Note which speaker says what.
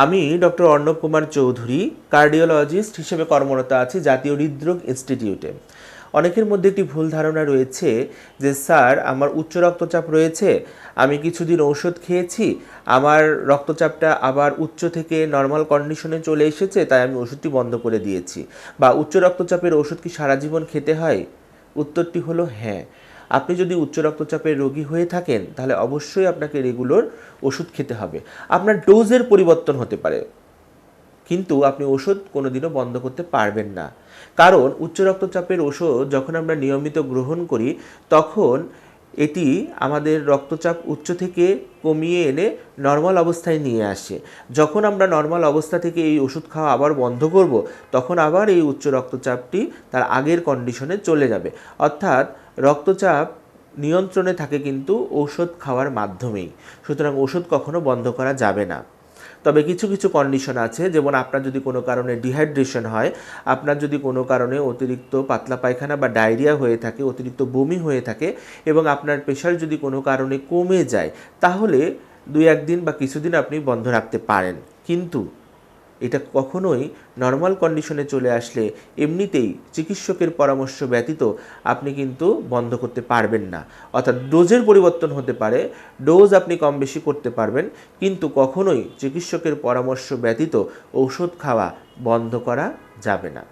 Speaker 1: আমি doctor Arnab Kumar Chowdhury cardiologist হিসেবে কর্মরত আছি জাতীয় হৃদরোগ ইনস্টিটিউটে। অনেকের মধ্যে একটি ভুল ধারণা রয়েছে যে স্যার আমার উচ্চ রক্তচাপ রয়েছে, আমি কিছুদিন ঔষধ খেয়েছি, আমার রক্তচাপটা আবার উচ্চ থেকে নর্মাল কন্ডিশনে চলে এসেছে, তাই আমি ওষুধটি বন্ধ করে দিয়েছি। বা উচ্চ রক্তচাপের ওষুধ কি সারা জীবন খেতে হয়? উত্তরটি হলো হ্যাঁ। আপনি যদি উচ্চ রক্তচাপের রোগী হয়ে থাকেন তাহলে অবশ্যই আপনাকে রেগুলার ওষুধ খেতে হবে। আপনার ডোজের পরিবর্তন হতে পারে, কিন্তু আপনি ওষুধ কোনোদিনও বন্ধ করতে পারবেন না। কারণ উচ্চ রক্তচাপের ওষুধ যখন আমরা নিয়মিত গ্রহণ করি তখন এটি আমাদের রক্তচাপ উচ্চ থেকে কমিয়ে এনে নর্মাল অবস্থায় নিয়ে আসে। যখন আমরা নর্মাল অবস্থা থেকে এই ওষুধ খাওয়া আবার বন্ধ করব, তখন আবার এই উচ্চ রক্তচাপটি তার আগের কন্ডিশনে চলে যাবে। অর্থাৎ রক্তচাপ নিয়ন্ত্রণে থাকে কিন্তু ঔষধ খাওয়ার মাধ্যমেই। সুতরাং ওষুধ কখনো বন্ধ করা যাবে না। তবে কিছু কিছু কন্ডিশন আছে, যেমন আপনার যদি কোনো কারণে ডিহাইড্রেশন হয়, আপনার যদি কোনো কারণে অতিরিক্ত পাতলা পায়খানা বা ডায়রিয়া হয়ে থাকে, অতিরিক্ত বমি হয়ে থাকে এবং আপনার প্রেশার যদি কোনো কারণে কমে যায়, তাহলে 2-1 দিন বা কিছুদিন আপনি বন্ধ রাখতে পারেন। কিন্তু এটা কখনোই নর্মাল কন্ডিশনে চলে আসলে এমনিতেই চিকিৎসকের পরামর্শ ব্যতীত আপনি কিন্তু বন্ধ করতে পারবেন না। অর্থাৎ ডোজের পরিবর্তন হতে পারে, ডোজ আপনি কম বেশি করতে পারবেন, কিন্তু কখনোই চিকিৎসকের পরামর্শ ব্যতীত ঔষধ খাওয়া বন্ধ করা যাবে না।